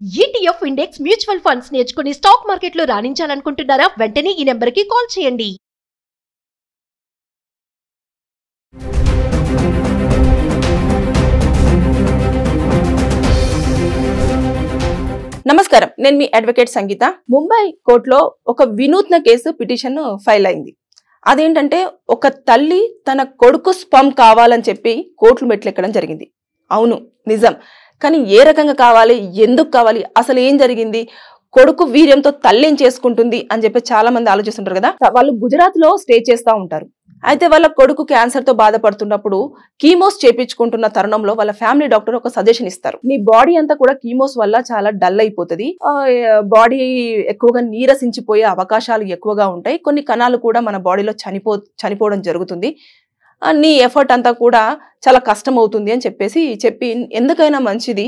ETF index mutual funds నేర్చుకుని stock మార్కెట్లో రాణించాలనుకుంటున్నారా? వెంటనే ఈ నెంబర్కి కాల్ చేయండి. నమస్కారం, నేను మీ అడ్వకేట్ సంగీత. ముంబై కోర్టులో ఒక వినూత్న కేసు పిటిషన్ ఫైల్ అయింది. అదేంటంటే ఒక తల్లి తన కొడుకు స్పర్మ్ కావాలని చెప్పి కోర్టులు మెట్లెక్కడం జరిగింది. అవును, నిజం. కానీ ఏ రకంగా కావాలి, ఎందుకు కావాలి, అసలు ఏం జరిగింది, కొడుకు వీర్యంతో తల్లి ఏం చేసుకుంటుంది అని చెప్పి చాలా మంది ఆలోచిస్తుంటారు కదా. వాళ్ళు గుజరాత్ లో స్టే చేస్తూ ఉంటారు. అయితే వాళ్ళ కొడుకు క్యాన్సర్ తో బాధపడుతున్నప్పుడు కీమోస్ చేపించుకుంటున్న తరుణంలో వాళ్ళ ఫ్యామిలీ డాక్టర్ ఒక సజెషన్ ఇస్తారు. నీ బాడీ అంతా కూడా కీమోస్ వల్ల చాలా డల్ అయిపోతుంది, బాడీ ఎక్కువగా నీరసించిపోయే అవకాశాలు ఎక్కువగా ఉంటాయి, కొన్ని కణాలు కూడా మన బాడీలో చనిపోవడం జరుగుతుంది, నీ ఎఫర్ట్ అంతా కూడా చాలా కష్టం అవుతుంది అని చెప్పి ఎందుకైనా మంచిది,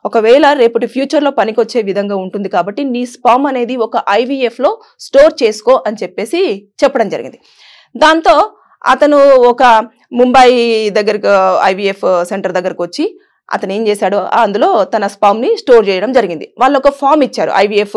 ఒకవేళ రేపటి ఫ్యూచర్ లో పనికొచ్చే విధంగా ఉంటుంది కాబట్టి నీ స్పర్మ్ అనేది ఒక IVF లో స్టోర్ చేసుకో అని చెప్పడం జరిగింది. దాంతో అతను ఒక ముంబై దగ్గరకు IVF సెంటర్ దగ్గరకు వచ్చి అతను ఏం చేశాడు, అందులో తన స్పర్మ్ ని స్టోర్ చేయడం జరిగింది. వాళ్ళు ఒక ఫామ్ ఇచ్చారు. IVF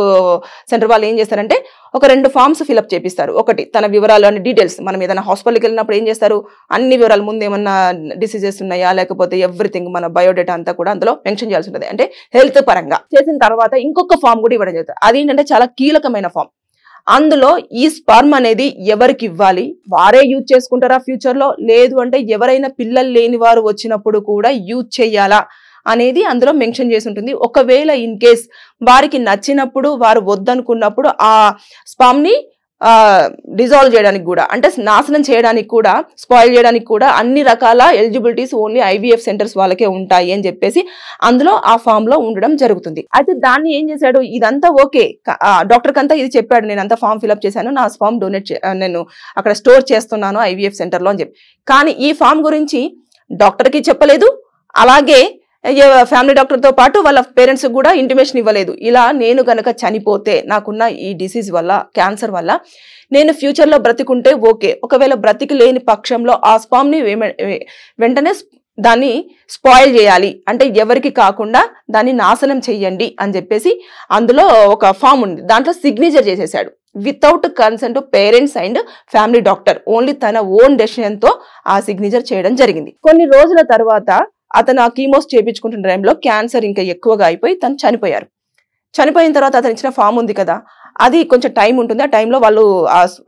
సెంటర్ వాళ్ళు ఏం చేస్తారంటే ఒక 2 ఫామ్స్ ఫిల్అప్ చేపిస్తారు. ఒకటి తన వివరాలు అనే డీటెయిల్స్, మనం ఏదైనా హాస్పిటల్కి వెళ్ళినప్పుడు ఏం చేస్తారు, అన్ని వివరాలు, ముందు ఏమన్నా డిసీజెస్ ఉన్నాయా లేకపోతే ఎవ్రీథింగ్ మన బయోడేటా అంతా కూడా అందులో మెన్షన్ చేయాల్సి ఉంటుంది. అంటే హెల్త్ పరంగా చేసిన తర్వాత ఇంకొక ఫామ్ కూడా ఇవ్వడం జరుగుతుంది. అదేంటంటే చాలా కీలకమైన ఫామ్. అందులో ఈ స్పర్మ్ అనేది ఎవరికి ఇవ్వాలి, వారే యూజ్ చేసుకుంటారా ఫ్యూచర్ లో, లేదు అంటే ఎవరైనా పిల్లలు లేని వారు వచ్చినప్పుడు కూడా యూజ్ చేయాలా అనేది అందులో మెన్షన్ చేసి ఉంటుంది. ఒకవేళ ఇన్ కేస్ వారికి నచ్చినప్పుడు, వారు వద్దనుకున్నప్పుడు ఆ స్పర్మ్ ని డిజాల్వ్ చేయడానికి కూడా, అంటే నాశనం చేయడానికి కూడా, స్పాయిల్ చేయడానికి కూడా అన్ని రకాల ఎలిజిబిలిటీస్ ఓన్లీ IVF సెంటర్స్ వాళ్ళకే ఉంటాయి అని చెప్పేసి అందులో ఆ ఫామ్ లో ఉండడం జరుగుతుంది. అయితే దాన్ని ఏం చేశాడు, ఇదంతా ఓకే, డాక్టర్ కంతా ఇది చెప్పాడు, నేను అంతా ఫామ్ ఫిల్అప్ చేశాను, నా స్పర్మ్ డొనేట్ నేను అక్కడ స్టోర్ చేస్తున్నాను IVF సెంటర్ లో అని చెప్పి. కానీ ఈ ఫామ్ గురించి డాక్టర్ కి చెప్పలేదు, అలాగే ఫ్యామిలీ డాక్టర్ తో పాటు వాళ్ళ పేరెంట్స్ కూడా ఇంటిమేషన్ ఇవ్వలేదు. ఇలా నేను గనక చనిపోతే, నాకున్న ఈ డిసీజ్ వల్ల, క్యాన్సర్ వల్ల నేను ఫ్యూచర్ లో బ్రతికుంటే ఓకే, ఒకవేళ బ్రతికి లేని పక్షంలో ఆ స్పర్మ్ ని వెంటనే దాన్ని స్పాయిల్ చేయాలి, అంటే ఎవరికి కాకుండా దాన్ని నాశనం చెయ్యండి అని చెప్పేసి అందులో ఒక ఫామ్ ఉంది. దాంట్లో సిగ్నేచర్ చేసేసాడు without consent parents and family doctor, only తన ఓన్ డెసిషన్ తో ఆ సిగ్నేచర్ చేయడం జరిగింది. కొన్ని రోజుల తర్వాత అతను ఆ కీమోస్ చేయించుకుంటున్న టైంలో క్యాన్సర్ ఇంకా ఎక్కువగా అయిపోయి తను చనిపోయారు. చనిపోయిన తర్వాత అతను ఇచ్చిన ఫామ్ ఉంది కదా, అది కొంచెం టైం ఉంటుంది, ఆ టైంలో వాళ్ళు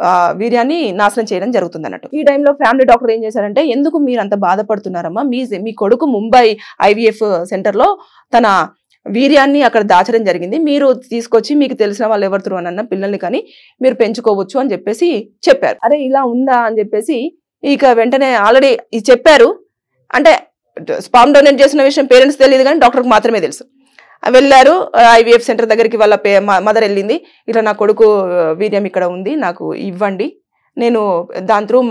ఆ వీర్యాన్ని నాశనం చేయడం జరుగుతుంది అన్నట్టు. ఈ టైంలో ఫ్యామిలీ డాక్టర్ ఏం చేశారంటే, ఎందుకు మీరు అంత బాధపడుతున్నారమ్మా, మీ కొడుకు ముంబై IVF సెంటర్లో తన వీర్యాన్ని అక్కడ దాచడం జరిగింది, మీరు తీసుకొచ్చి మీకు తెలిసిన వాళ్ళు ఎవరు అన్న పిల్లల్ని కానీ మీరు పెంచుకోవచ్చు అని చెప్పారు. అరే ఇలా ఉందా అని చెప్పేసి ఇక వెంటనే ఆల్రెడీ ఇది చెప్పారు. అంటే స్పర్మ్ డొనేట్ చేసిన విషయం పేరెంట్స్ తెలియదు కానీ డాక్టర్కి మాత్రమే తెలుసు. వెళ్ళారు IVF సెంటర్ దగ్గరికి, వాళ్ళ మదర్ వెళ్ళింది, ఇట్లా నా కొడుకు వీర్యం ఇక్కడ ఉంది, నాకు ఇవ్వండి, నేను దాని త్రూ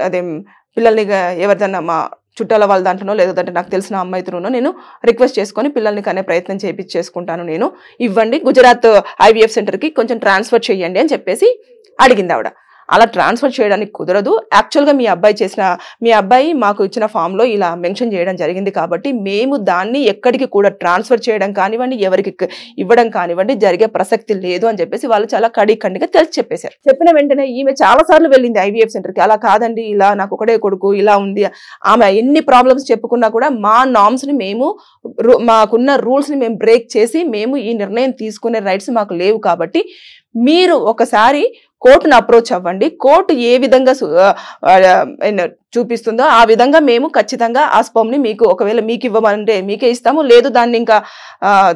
అదే పిల్లల్ని ఎవరిదన్నా మా చుట్టాల వాళ్ళ దాంట్లోనో లేదంటే నాకు తెలిసిన అమ్మాయితోనో నేను రిక్వెస్ట్ చేసుకొని పిల్లల్ని కనే ప్రయత్నం చేసుకుంటాను, నేను ఇవ్వండి, గుజరాత్ IVF సెంటర్కి కొంచెం ట్రాన్స్ఫర్ చేయండి అని చెప్పేసి అడిగింది ఆవిడ. అలా ట్రాన్స్ఫర్ చేయడానికి కుదరదు, యాక్చువల్గా మీ అబ్బాయి మాకు ఇచ్చిన ఫామ్లో ఇలా మెన్షన్ చేయడం జరిగింది కాబట్టి మేము దాన్ని ఎక్కడికి కూడా ట్రాన్స్ఫర్ చేయడం కానివ్వండి, ఎవరికి ఇవ్వడం కానివ్వండి జరిగే ప్రసక్తి లేదు అని చెప్పేసి వాళ్ళు చాలా కడిఖండిగా తెలిసి చెప్పేశారు. చెప్పిన వెంటనే ఈమె చాలా సార్లు వెళ్ళింది IVF సెంటర్కి, అలా కాదండి, ఇలా నాకు ఒకడే కొడుకు ఇలా ఉంది, ఆమె ఎన్ని ప్రాబ్లమ్స్ చెప్పుకున్నా కూడా మా నామ్స్ని మేము, మాకున్న రూల్స్ని మేము బ్రేక్ చేసి మేము ఈ నిర్ణయం తీసుకునే రైట్స్ మాకు లేవు కాబట్టి మీరు ఒకసారి కోర్టును అప్రోచ్ అవ్వండి, కోర్టు ఏ విధంగా చూపిస్తుందో ఆ విధంగా మేము ఖచ్చితంగా ఆ స్పర్మ్ ని మీకు, ఒకవేళ మీకు ఇవ్వమంటే మీకే ఇస్తాము, లేదు దాన్ని ఇంకా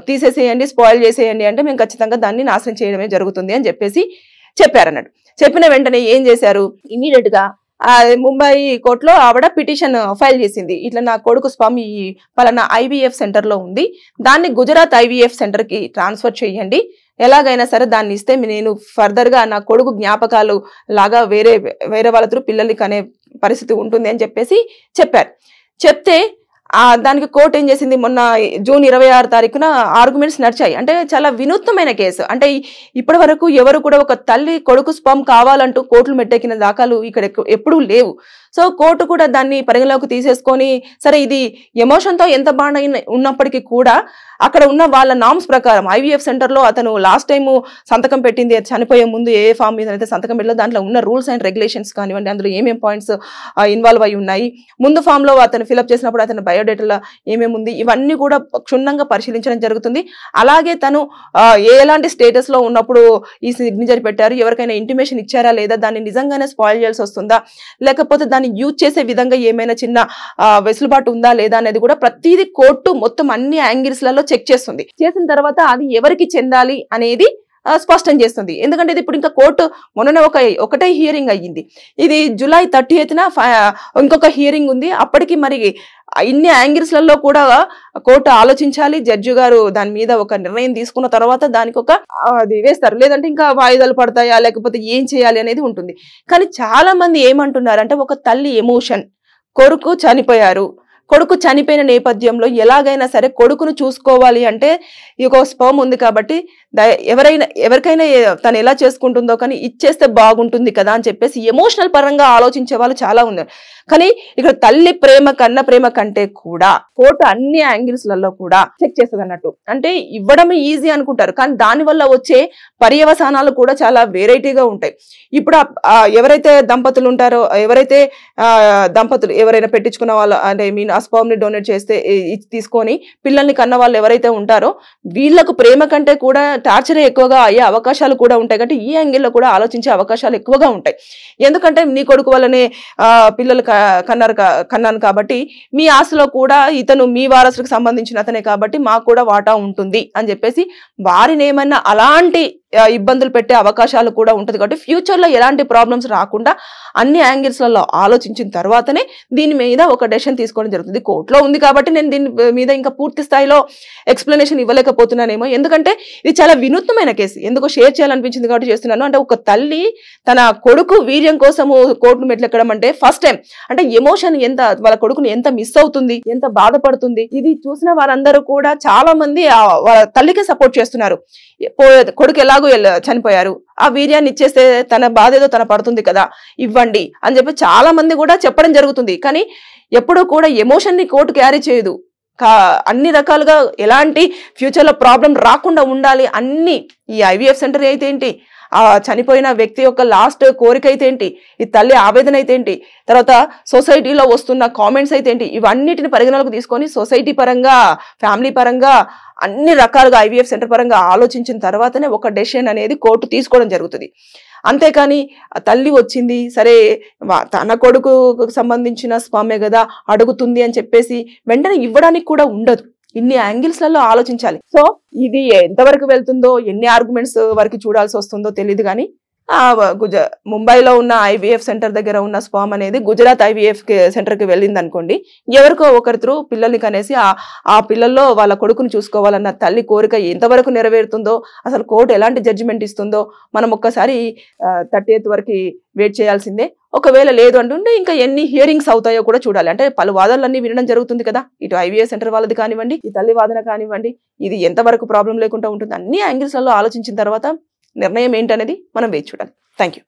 తీసేసేయండి, స్పాయిల్ చేసేయండి అంటే మేము ఖచ్చితంగా దాన్ని నాశనం చేయడమే జరుగుతుంది అని చెప్పారన్నట్టు. చెప్పిన వెంటనే ఏం చేశారు, ఇమీడియట్ గా ముంబై కోర్టులో ఆవిడ పిటిషన్ ఫైల్ చేసింది, ఇట్లా నా కొడుకు స్పర్మ్ ఈ పలానా IVF సెంటర్ లో ఉంది, దాన్ని గుజరాత్ IVF సెంటర్ కి ట్రాన్స్ఫర్ చేయండి, ఎలాగైనా సరే దాన్ని ఇస్తే నేను ఫర్దర్ గా నా కొడుకు జ్ఞాపకాలు లాగా వేరే వాళ్ళతో పిల్లల్ని కనే పరిస్థితి ఉంటుంది అని చెప్పారు. చెప్తే దానికి కోర్టు ఏం చేసింది, మొన్న జూన్ 26 తారీఖున ఆర్గ్యుమెంట్స్ నడిచాయి. అంటే చాలా వినూత్నమైన కేసు. అంటే ఇప్పటి వరకు ఎవరు కూడా ఒక తల్లి కొడుకు స్పర్మ్ కావాలంటూ కోర్టులు మెట్టెక్కిన దాఖలు ఇక్కడ ఎప్పుడూ లేవు. సో కోర్టు కూడా దాన్ని పరిగణలోకి తీసేసుకొని, సరే ఇది ఎమోషన్తో ఎంత బాగా ఉన్నప్పటికీ కూడా అక్కడ ఉన్న వాళ్ళ నామ్స్ ప్రకారం IVF సెంటర్లో అతను లాస్ట్ టైం సంతకం పెట్టింది చనిపోయే ముందు ఏ ఫామ్ మీద అయితే సంతకం పెట్టిందో దాంట్లో ఉన్న రూల్స్ అండ్ రెగ్యులేషన్స్ కానివ్వండి, అందులో ఏమేమి పాయింట్స్ ఇన్వాల్వ్ అయి ఉన్నాయి, ముందు ఫామ్లో అతను ఫిలప్ చేసినప్పుడు అతని బయోడేటాలో ఏమేమి ఉంది, ఇవన్నీ కూడా క్షుణ్ణంగా పరిశీలించడం జరుగుతుంది. అలాగే తను ఎలాంటి స్టేటస్లో ఉన్నప్పుడు ఈ సిగ్నేచర్ పెట్టారు, ఎవరికైనా ఇంటిమేషన్ ఇచ్చారా లేదా, దాన్ని నిజంగానే స్పాయిల్ చేయాల్సి వస్తుందా, లేకపోతే దాన్ని యూజ్ చేసే విధంగా ఏమైనా చిన్న వెసులుబాటు ఉందా లేదా అనేది కూడా ప్రతిదీ కోర్టు మొత్తం అన్ని యాంగిల్స్లలో చెక్ చేస్తుంది. చేసిన తర్వాత అది ఎవరికి చెందాలి అనేది స్పష్టం చేస్తుంది. ఎందుకంటే ఇది ఇప్పుడు ఇంకా కోర్టు మొన్ననే ఒకటే హియరింగ్ అయ్యింది. ఇది జూలై 30న ఇంకొక హియరింగ్ ఉంది. అప్పటికి మరి ఇన్ని యాంగిల్స్లలో కూడా కోర్టు ఆలోచించాలి. జడ్జి గారు దాని మీద ఒక నిర్ణయం తీసుకున్న తర్వాత దానికి అది వేస్తారు. లేదంటే ఇంకా వాయిదాలు పడతాయా లేకపోతే ఏం చేయాలి అనేది ఉంటుంది. కానీ చాలా మంది ఏమంటున్నారంటే ఒక తల్లి ఎమోషన్, కొడుకు చనిపోయారు, కొడుకు చనిపోయిన నేపథ్యంలో ఎలాగైనా సరే కొడుకును చూసుకోవాలి అంటే ఒక స్పర్మ్ ఉంది కాబట్టి ఎవరికైనా తను ఎలా చేసుకుంటుందో కానీ ఇచ్చేస్తే బాగుంటుంది కదా అని చెప్పేసి ఎమోషనల్ పరంగా ఆలోచించే వాళ్ళు చాలా ఉన్నారు. కానీ ఇక్కడ తల్లి ప్రేమ కన్న ప్రేమ కంటే కూడా కోర్టు అన్ని యాంగిల్స్లలో కూడా చెక్ చేస్తుంది అన్నట్టు. అంటే ఇవ్వడం ఈజీ అనుకుంటారు, కానీ దానివల్ల వచ్చే పర్యవసానాలు కూడా చాలా వెరైటీగా ఉంటాయి. ఇప్పుడు ఎవరైతే దంపతులు ఉంటారో, దంపతులు ఎవరైనా పెట్టించుకున్న వాళ్ళు అంటే ఆ స్పర్మ్ ని డొనేట్ చేస్తే తీసుకొని పిల్లల్ని కన్న వాళ్ళు ఎవరైతే ఉంటారో వీళ్ళకు ప్రేమ కంటే కూడా టార్చర్ ఎక్కువగా అయ్యే అవకాశాలు కూడా ఉంటాయి. కాబట్టి ఈ యాంగిల్లో కూడా ఆలోచించే అవకాశాలు ఎక్కువగా ఉంటాయి. ఎందుకంటే నీ కొడుకు వల్లనే పిల్లలు కన్నాను కాబట్టి మీ ఆశలో కూడా ఇతను మీ వారసులకు సంబంధించిన అతనే కాబట్టి మాకు కూడా వాటా ఉంటుంది అని చెప్పేసి వారిని ఏమన్నా అలాంటి ఇబ్బందులు పెట్టే అవకాశాలు కూడా ఉంటుంది. కాబట్టి ఫ్యూచర్లో ఎలాంటి ప్రాబ్లమ్స్ రాకుండా అన్ని యాంగిల్స్లలో ఆలోచించిన తర్వాతనే దీని మీద ఒక డెసిషన్ తీసుకోవడం జరుగుతుంది. కోర్టులో ఉంది కాబట్టి నేను దీని మీద ఇంకా పూర్తి స్థాయిలో ఎక్స్ప్లెనేషన్ ఇవ్వలేకపోతున్నానేమో, ఎందుకంటే ఇది చాలా వినూత్నమైన కేసు. ఎందుకో షేర్ చేయాలనిపించింది కాబట్టి చేస్తున్నాను. అంటే ఒక తల్లి తన కొడుకు వీర్యం కోసము కోర్టును మెట్లెక్కడం అంటే ఫస్ట్ టైం. అంటే ఎమోషన్ ఎంత వాళ్ళ కొడుకుని ఎంత మిస్ అవుతుంది, ఎంత బాధపడుతుంది, ఇది చూసిన వారందరూ కూడా చాలా మంది వాళ్ళ తల్లికే సపోర్ట్ చేస్తున్నారు. కొడుకు ఎలాగో చనిపోయారు, ఆ వీర్యాన్ని ఇచ్చేస్తే తన బాధ ఏదో తన పడుతుంది కదా, ఇవ్వండి అని చెప్పి చాలా మంది కూడా చెప్పడం జరుగుతుంది. కానీ ఎప్పుడూ కూడా ఎమోషన్ ని కోర్టు క్యారీ చేయదు. అన్ని రకాలుగా ఎలాంటి ఫ్యూచర్ లో ప్రాబ్లం రాకుండా ఉండాలి అన్ని, ఈ IVF సెంటర్ అయితే ఏంటి, ఆ చనిపోయిన వ్యక్తి యొక్క లాస్ట్ కోరిక అయితే ఏంటి, ఈ తల్లి ఆవేదన అయితే ఏంటి, తర్వాత సొసైటీలో వస్తున్న కామెంట్స్ అయితే ఏంటి, ఇవన్నిటిని పరిగణలోకి తీసుకొని సొసైటీ పరంగా ఫ్యామిలీ పరంగా అన్ని రకాలుగా IVF సెంటర్ పరంగా ఆలోచించిన తర్వాతనే ఒక డెసిషన్ అనేది కోర్టు తీసుకోవడం జరుగుతుంది. అంతేకాని తల్లి వచ్చింది సరే తన కొడుకు సంబంధించిన స్పర్మే కదా అడుగుతుంది అని చెప్పేసి వెంటనే ఇవ్వడానికి కూడా ఉండదు. ఇన్ని యాంగిల్స్లలో ఆలోచించాలి. సో ఇది ఎంతవరకు వెళ్తుందో, ఎన్ని ఆర్గ్యుమెంట్స్ వరకు చూడాల్సి వస్తుందో తెలియదు. కానీ ముంబైలో ఉన్న IVF సెంటర్ దగ్గర ఉన్న స్పర్మ్ అనేది గుజరాత్ IVF సెంటర్కి వెళ్ళింది అనుకోండి, ఎవరికో ఒకరి త్రూ పిల్లల్ని కనేసి ఆ పిల్లల్లో వాళ్ళ కొడుకుని చూసుకోవాలన్న తల్లి కోరిక ఎంతవరకు నెరవేరుతుందో, అసలు కోర్టు ఎలాంటి జడ్జిమెంట్ ఇస్తుందో మనం ఒక్కసారి 30th వరకు వెయిట్ చేయాల్సిందే. ఒకవేళ లేదు అంటుంటే ఇంకా ఎన్ని హియరింగ్స్ అవుతాయో కూడా చూడాలి. అంటే పలు వాదనలన్నీ వినడం జరుగుతుంది కదా, ఇటు IVF సెంటర్ వాళ్ళది కానివ్వండి, ఈ తల్లి వాదన కానివ్వండి, ఇది ఎంతవరకు ప్రాబ్లం లేకుండా ఉంటుంది. అన్ని యాంగిల్స్లలో ఆలోచించిన తర్వాత నిర్ణయం ఏంటనేది మనం వేచి చూడాలి. Thank you.